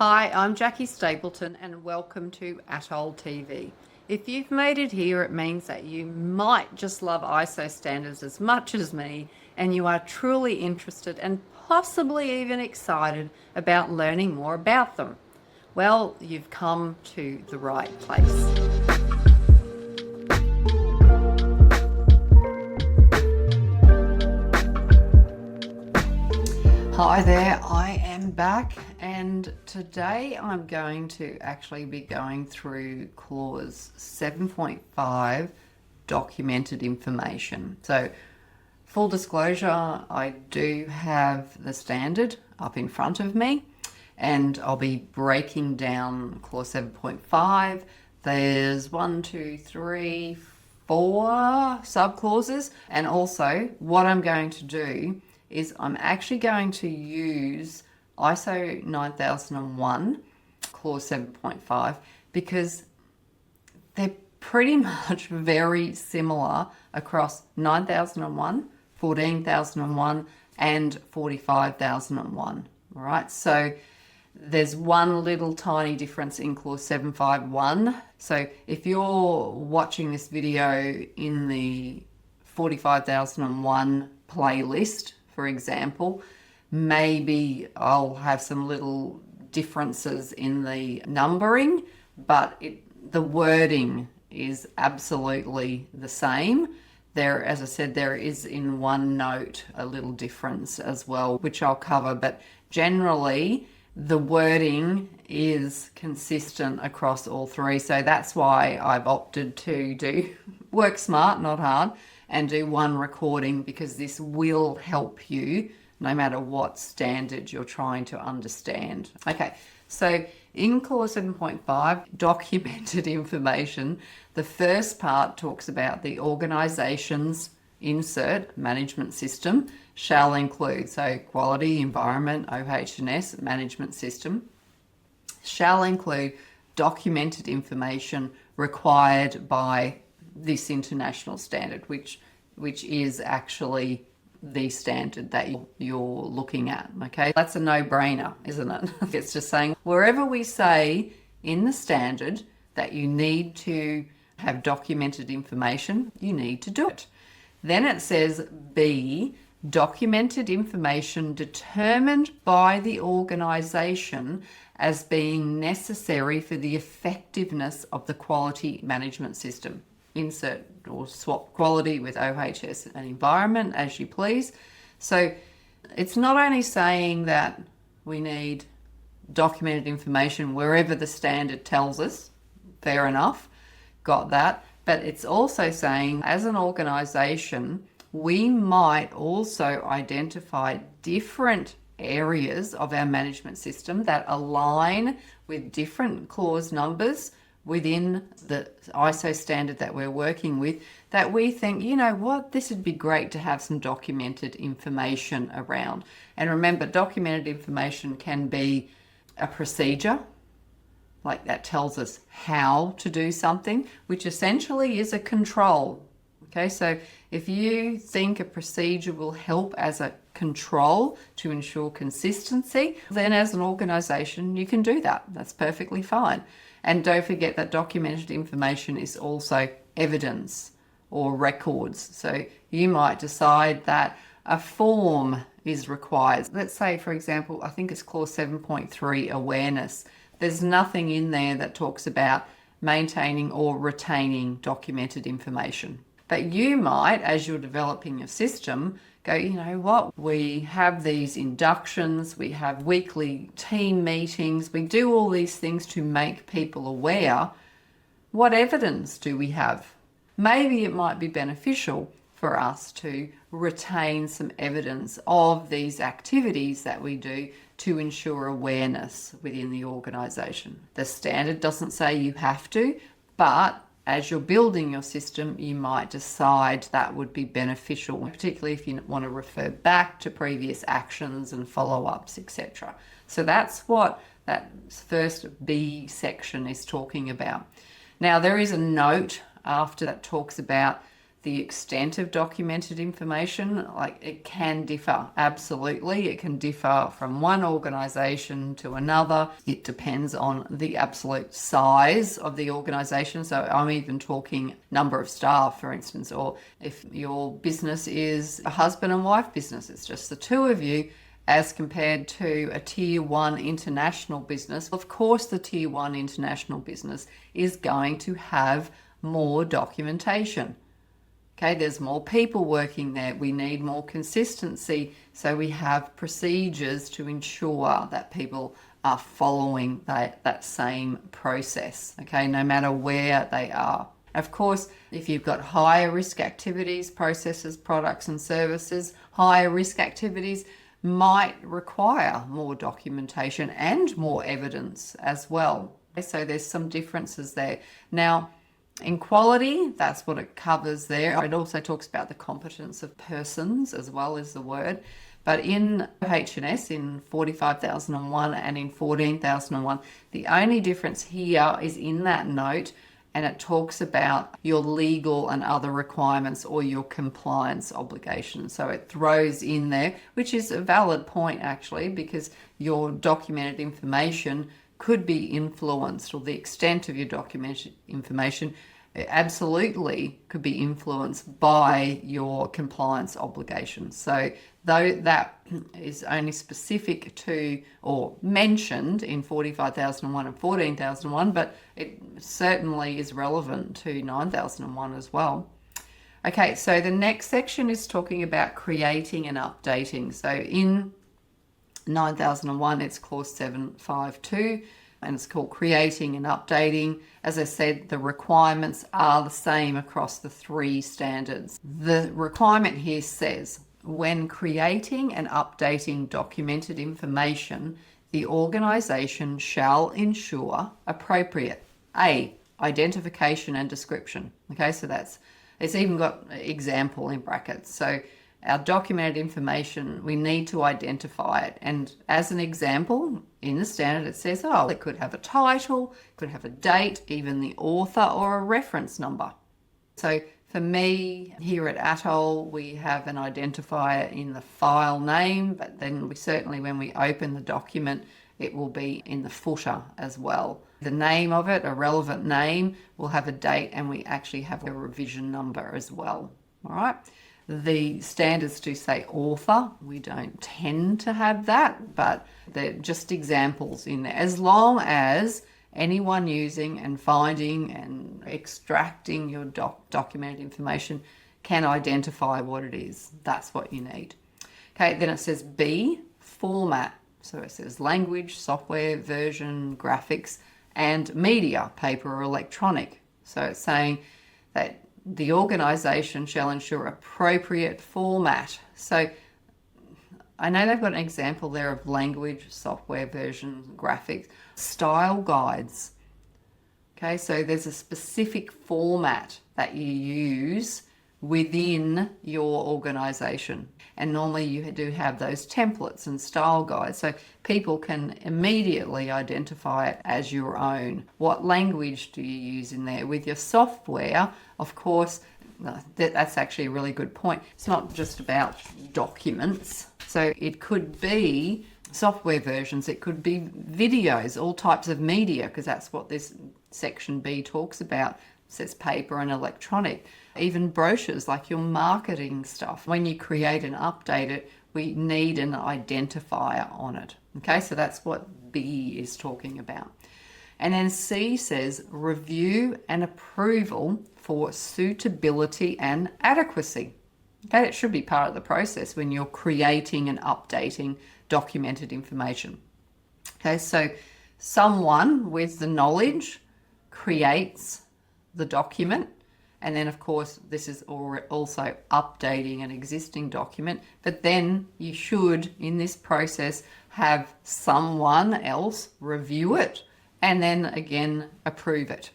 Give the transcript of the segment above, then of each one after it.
Hi, I'm Jackie Stapleton and welcome to ATOL TV. If you've made it here, it means that you might just love ISO standards as much as me and you are truly interested and possibly even excited about learning more about them. Well, you've come to the right place. Hi there, I am back and today I'm going to actually be going through clause 7.5, documented information. So full disclosure, I do have the standard up in front of me and I'll be breaking down clause 7.5. There's 4 subclauses, and also what I'm going to do is I'm actually going to use ISO 9001 clause 7.5 because they're pretty much very similar across 9001, 14001 and 45001. All right, so there's one little tiny difference in clause 751. So if you're watching this video in the 45001 playlist, for example, maybe I'll have some little differences in the numbering, but the wording is absolutely the same. There, as I said, there is in one note a little difference as well, which I'll cover, but generally the wording is consistent across all three. So that's why I've opted to do work smart, not hard, and do one recording, because this will help you no matter what standard you're trying to understand. Okay, so in clause 7.5, documented information, the first part talks about the organisation's insert management system shall include, so quality, environment, OH&S Management System, shall include documented information required by this international standard, which is actually the standard that you're looking at. Okay, that's a no-brainer, isn't it? It's just saying wherever we say in the standard that you need to have documented information, you need to do it. Then it says B, documented information determined by the organisation as being necessary for the effectiveness of the quality management system. Insert or swap quality with OH&S and environment as you please. So it's not only saying that we need documented information wherever the standard tells us, fair enough, got that, but it's also saying as an organisation we might also identify different areas of our management system that align with different clause numbers within the ISO standard that we're working with, that we think, you know what, this would be great to have some documented information around. And remember, documented information can be a procedure, like that tells us how to do something, which essentially is a control. Okay, so if you think a procedure will help as a control to ensure consistency, then as an organisation you can do that. That's perfectly fine. And don't forget that documented information is also evidence or records. So you might decide that a form is required. Let's say, for example, I think it's clause 7.3, awareness. There's nothing in there that talks about maintaining or retaining documented information. But you might, as you're developing your system, go, you know what, we have these inductions, we have weekly team meetings, we do all these things to make people aware. What evidence do we have? Maybe it might be beneficial for us to retain some evidence of these activities that we do to ensure awareness within the organisation. The standard doesn't say you have to, but as you're building your system, you might decide that would be beneficial, particularly if you want to refer back to previous actions and follow-ups, etc. So that's what that first B section is talking about. Now, there is a note after that talks about The extent of documented information, like it can differ, absolutely. It can differ from one organisation to another. It depends on the absolute size of the organisation. So I'm even talking number of staff, for instance, or if your business is a husband and wife business, it's just the two of you, as compared to a tier 1 international business. Of course, the tier 1 international business is going to have more documentation. Okay, there's more people working there. We need more consistency. So we have procedures to ensure that people are following that same process, okay, no matter where they are. Of course, if you've got higher risk activities, processes, products and services, higher risk activities might require more documentation and more evidence as well. So there's some differences there. Now, in quality, that's what it covers there. It also talks about the competence of persons as well as the word. But in OH&S, in 45,001 and in 14,001, the only difference here is in that note, and it talks about your legal and other requirements or your compliance obligations. So it throws in there, which is a valid point actually, because your documented information could be influenced, or the extent of your documented information absolutely could be influenced by your compliance obligations. So though that is only specific to or mentioned in 45,001 and 14,001, but it certainly is relevant to 9,001 as well. Okay, so the next section is talking about creating and updating. So in 9001, it's clause 752, and it's called creating and updating. As I said, the requirements are the same across the three standards. The requirement here says, when creating and updating documented information, the organisation shall ensure appropriate A, identification and description. Okay, so it's even got example in brackets. So our documented information, we need to identify it. And as an example, in the standard it says, it could have a title, could have a date, even the author or a reference number. So for me, here at ATOL, we have an identifier in the file name, but then we certainly, when we open the document, it will be in the footer as well. The name of it, a relevant name, will have a date, and we actually have a revision number as well. All right. The standards do say author. We don't tend to have that, but they're just examples in there. As long as anyone using and finding and extracting your documented information can identify what it is, that's what you need. Okay, then it says B, format. So it says language, software, version, graphics, and media, paper or electronic. So it's saying that the organisation shall ensure appropriate format. So I know they've got an example there of language, software, version, graphics, style guides. Okay, so there's a specific format that you use within your organisation. And normally you do have those templates and style guides, so people can immediately identify it as your own. What language do you use in there? With your software, of course, that's actually a really good point. It's not just about documents. So it could be software versions, it could be videos, all types of media, because that's what this section B talks about. It says paper and electronic. Even brochures, like your marketing stuff. When you create and update it, we need an identifier on it. Okay, so that's what B is talking about. And then C says review and approval for suitability and adequacy. Okay, it should be part of the process when you're creating and updating documented information. Okay, so someone with the knowledge creates the document, and then of course this is also updating an existing document, but then you should, in this process, have someone else review it and then again approve it.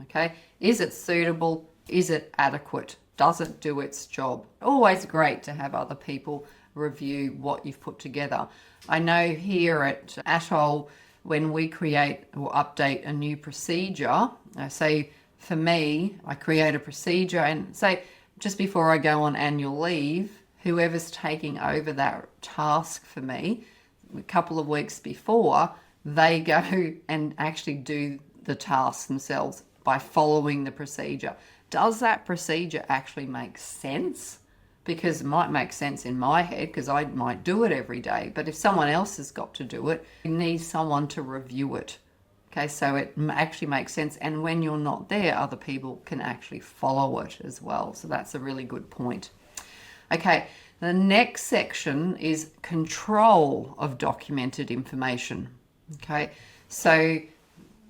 Okay, is it suitable? Is it adequate? Does it do its job? Always great to have other people review what you've put together. I know here at ATOL, when we create or update a new procedure, say for me, I create a procedure and say just before I go on annual leave, whoever's taking over that task for me, a couple of weeks before, they go and actually do the task themselves by following the procedure. Does that procedure actually make sense? Because it might make sense in my head because I might do it every day. But if someone else has got to do it, you need someone to review it. Okay, so it actually makes sense. And when you're not there, other people can actually follow it as well. So that's a really good point. Okay, the next section is control of documented information. Okay, so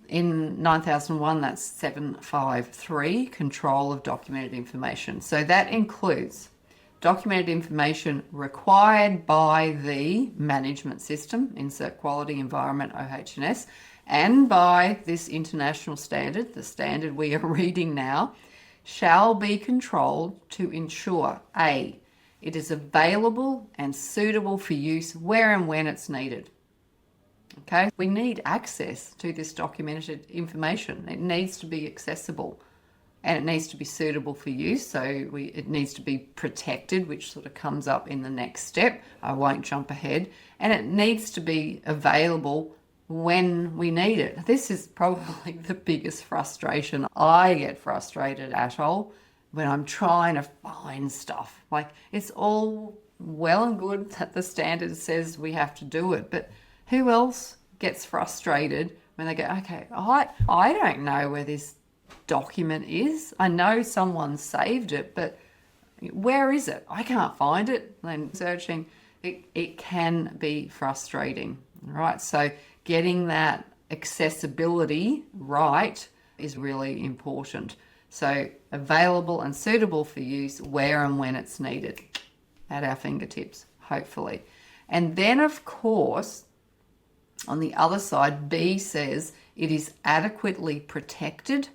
in 9001, that's 753, control of documented information. So that includes documented information required by the management system, insert quality, environment, OH&S, and by this international standard, the standard we are reading now, shall be controlled to ensure A, it is available and suitable for use where and when it's needed. Okay, we need access to this documented information. It needs to be accessible and it needs to be suitable for use. So it needs to be protected, which sort of comes up in the next step. I won't jump ahead. And it needs to be available when we need it. This is probably the biggest frustration. I get frustrated at ATOL when I'm trying to find stuff. Like, it's all well and good that the standard says we have to do it, but who else gets frustrated when they go, okay, I don't know where this document is. I know someone saved it, but where is it? I can't find it. And searching, it can be frustrating, right? So getting that accessibility right is really important. So available and suitable for use where and when it's needed at our fingertips, hopefully. And then, of course, on the other side, B says it is adequately protected,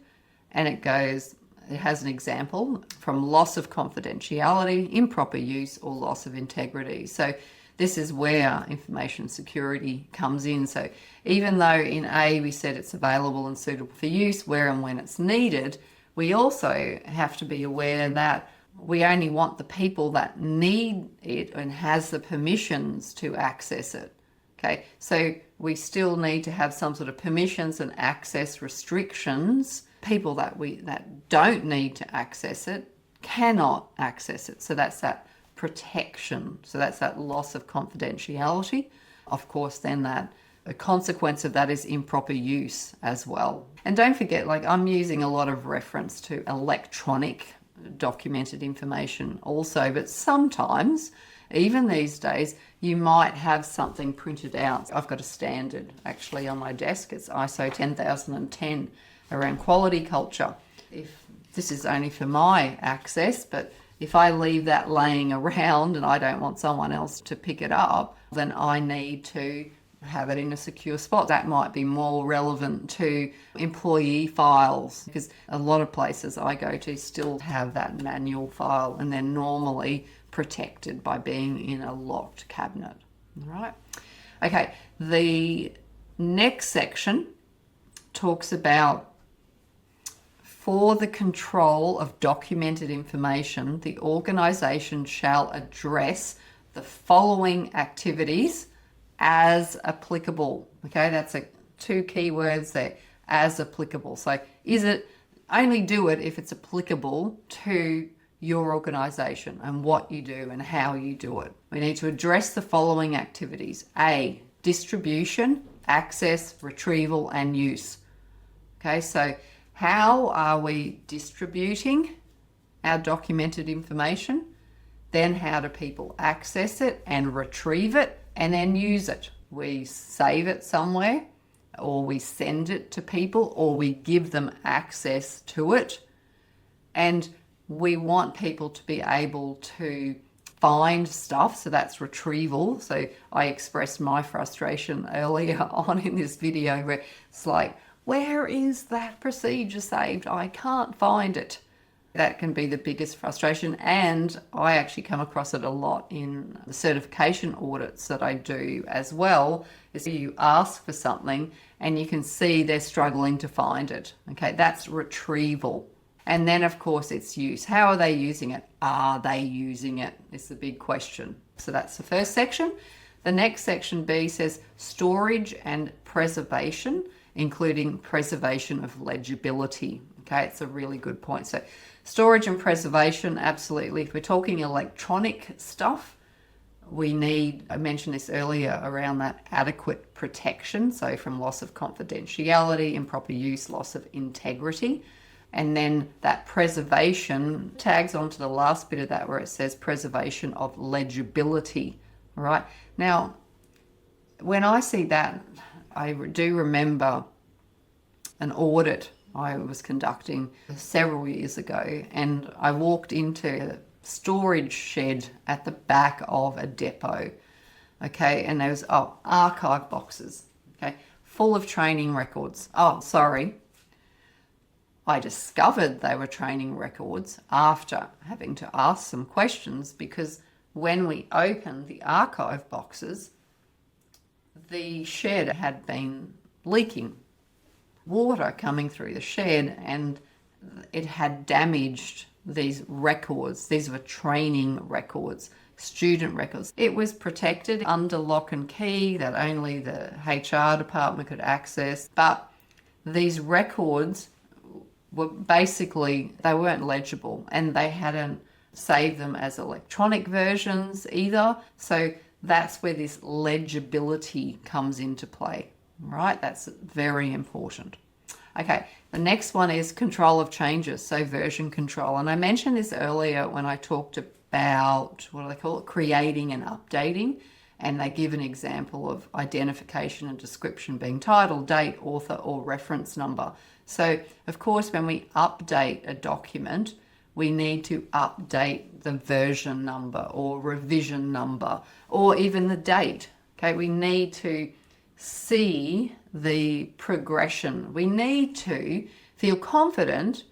and it has an example from loss of confidentiality, improper use, or loss of integrity. So this is where information security comes in. So even though in A we said it's available and suitable for use where and when it's needed, we also have to be aware that we only want the people that need it and has the permissions to access it. Okay, so we still need to have some sort of permissions and access restrictions. People that don't need to access it cannot access it. So that's that protection. So that's that loss of confidentiality. Of course, then the consequence of that is improper use as well. And don't forget, like, I'm using a lot of reference to electronic documented information also, but sometimes, even these days, you might have something printed out. I've got a standard actually on my desk. It's ISO 10010 around quality culture. If this is only for my access, but if I leave that laying around and I don't want someone else to pick it up, then I need to have it in a secure spot. That might be more relevant to employee files, because a lot of places I go to still have that manual file, and they're normally protected by being in a locked cabinet. All right. Okay, the next section talks about, for the control of documented information, the organisation shall address the following activities as applicable. Okay, that's two key words there, as applicable. So only do it if it's applicable to your organisation and what you do and how you do it. We need to address the following activities. A, distribution, access, retrieval and use. Okay, so how are we distributing our documented information? Then how do people access it and retrieve it and then use it? We save it somewhere, or we send it to people, or we give them access to it. And we want people to be able to find stuff, so that's retrieval. So I expressed my frustration earlier on in this video where it's like, where is that procedure saved? I can't find it. That can be the biggest frustration, and I actually come across it a lot in the certification audits that I do as well. Is you ask for something and you can see they're struggling to find it. Okay, that's retrieval. And then, of course, its use. How are they using it? Are they using it? Is the big question. So that's the first section. The next section B says storage and preservation, including preservation of legibility. Okay, it's a really good point. So storage and preservation, absolutely. If we're talking electronic stuff, we need, I mentioned this earlier, around that adequate protection. So from loss of confidentiality, improper use, loss of integrity. And then that preservation tags onto the last bit of that where it says preservation of legibility. All right. Now, when I see that, I do remember an audit I was conducting several years ago, and I walked into a storage shed at the back of a depot. Okay. And there was, archive boxes. Okay. Full of training records. I discovered they were training records after having to ask some questions, because when we opened the archive boxes, the shed had been leaking water coming through the shed, and it had damaged these records. These were training records, student records. It was protected under lock and key that only the HR department could access, but these records were basically, they weren't legible, and they hadn't saved them as electronic versions either. So that's where this legibility comes into play, right? That's very important. Okay, the next one is control of changes, so version control. And I mentioned this earlier when I talked about, what do they call it, creating and updating. And they give an example of identification and description being title, date, author, or reference number. So, of course, when we update a document, we need to update the version number or revision number or even the date. Okay, we need to see the progression. We need to feel confident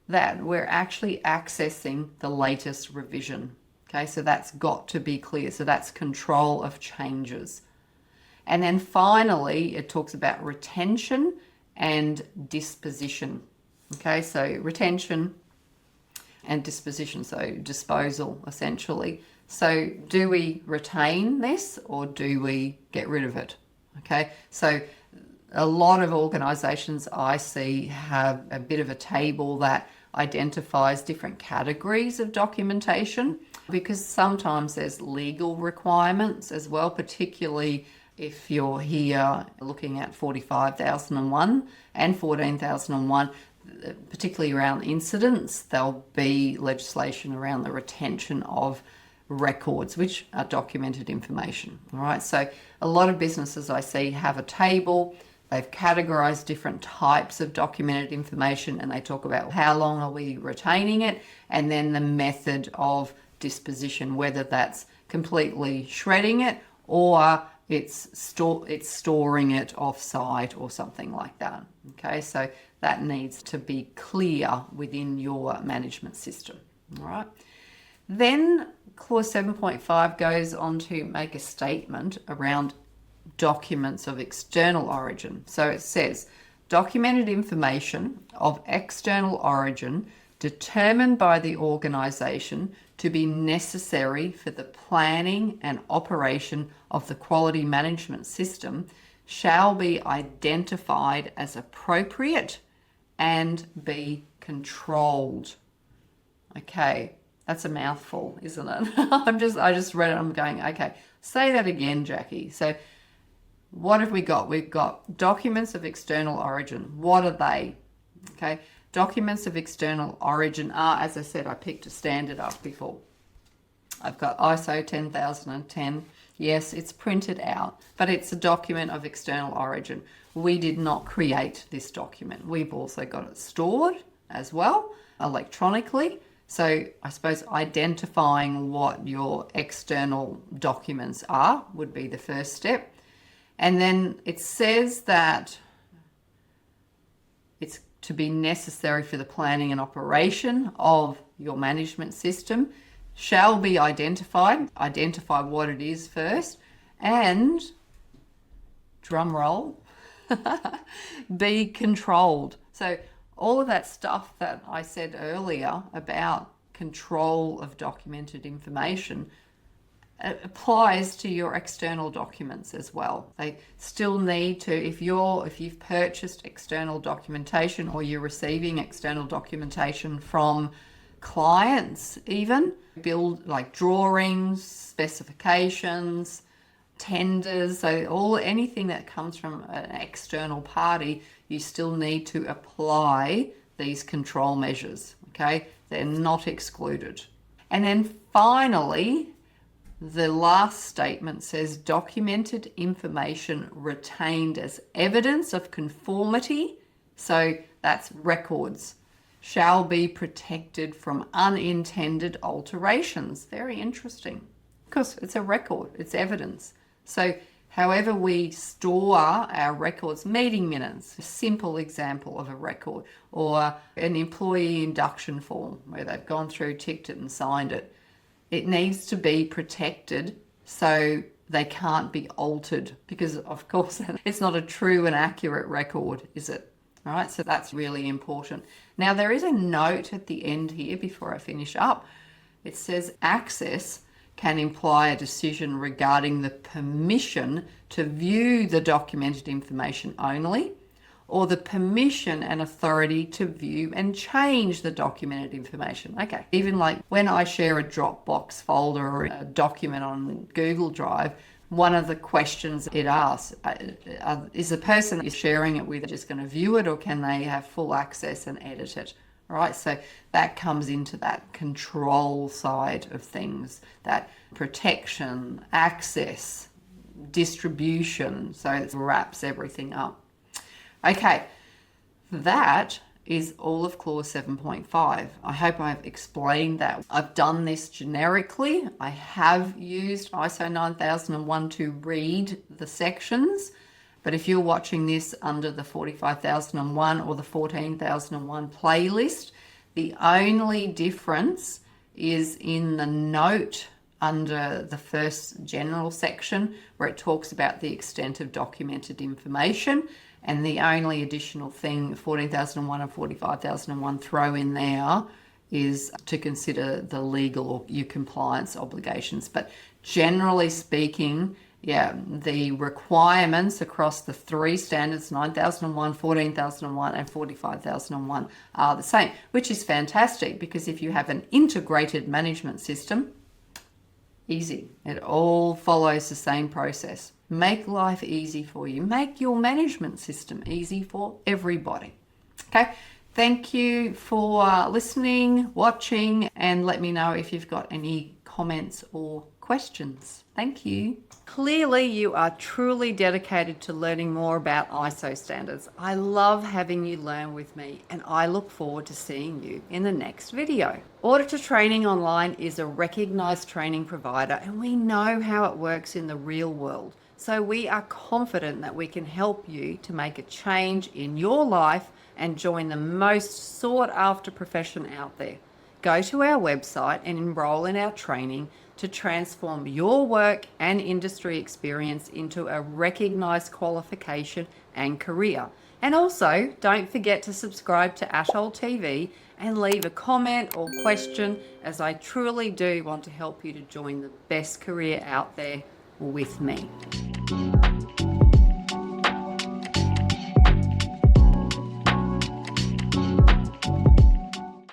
that we're actually accessing the latest revision. Okay, so that's got to be clear. So that's control of changes. And then finally, it talks about retention and disposition. Okay, so retention and disposition, so disposal essentially. So do we retain this or do we get rid of it? Okay, so a lot of organisations I see have a bit of a table that identifies different categories of documentation, because sometimes there's legal requirements as well, particularly if you're here looking at 45,001 and 14,001, particularly around incidents. There'll be legislation around the retention of records, which are documented information. All right, so a lot of businesses I see have a table. They've categorized different types of documented information, and they talk about how long are we retaining it, and then the method of disposition, whether that's completely shredding it or it's storing it off-site or something like that. Okay, so that needs to be clear within your management system. All right. Then clause 7.5 goes on to make a statement around documents of external origin. So it says, documented information of external origin determined by the organisation to be necessary for the planning and operation of the quality management system shall be identified as appropriate and be controlled. Okay, that's a mouthful, isn't it? I just read it, I'm going, okay, say that again, Jackie. So what have we got? We've got documents of external origin. What are they? Okay, documents of external origin are, as I said, I picked a standard up before. I've got ISO 10010. Yes, it's printed out, but it's a document of external origin. We did not create this document. We've also got it stored as well, electronically. So I suppose identifying what your external documents are would be the first step. And then it says that it's to be necessary for the planning and operation of your management system, shall be identified. Identify what it is first, and drum roll, be controlled. So All of that stuff that I said earlier about control of documented information applies to your external documents as well. They still need to, if you've purchased external documentation or you're receiving external documentation from clients, even build like drawings, specifications, tenders, so anything that comes from an external party, you still need to apply these control measures. Okay, they're not excluded. And then finally, the last statement says documented information retained as evidence of conformity, so that's records, shall be protected from unintended alterations. Very interesting, because it's a record, it's evidence. So however we store our records, meeting minutes, a simple example of a record, or an employee induction form where they've gone through, ticked it and signed it, it needs to be protected so they can't be altered, because of course it's not a true and accurate record, is it? All right, so that's really important. Now there is a note at the end here before I finish up. It says access can imply a decision regarding the permission to view the documented information only, or the permission and authority to view and change the documented information. Okay, even like when I share a Dropbox folder or a document on Google Drive, one of the questions it asks is the person you're sharing it with just going to view it, or can they have full access and edit it? All right, so that comes into that control side of things, that protection, access, distribution, so it wraps everything up. Okay, that is all of clause 7.5. I hope I've explained that. I've done this generically. I have used ISO 9001 to read the sections, but if you're watching this under the 45,001 or the 14,001 playlist, the only difference is in the note under the first general section where it talks about the extent of documented information. And the only additional thing 14,001 and 45,001 throw in there is to consider the legal or your compliance obligations. But generally speaking, yeah, the requirements across the three standards, 9,001, 14,001 and 45,001 are the same, which is fantastic, because if you have an integrated management system, easy. It all follows the same process. Make life easy for you. Make your management system easy for everybody. Okay, thank you for listening, watching, and let me know if you've got any comments or questions. Thank you. Clearly, you are truly dedicated to learning more about ISO standards. I love having you learn with me, and I look forward to seeing you in the next video. Auditor Training Online is a recognized training provider, and we know how it works in the real world. So we are confident that we can help you to make a change in your life and join the most sought after profession out there. Go to our website and enroll in our training to transform your work and industry experience into a recognized qualification and career. And also, don't forget to subscribe to ATOL TV and leave a comment or question, as I truly do want to help you to join the best career out there with me.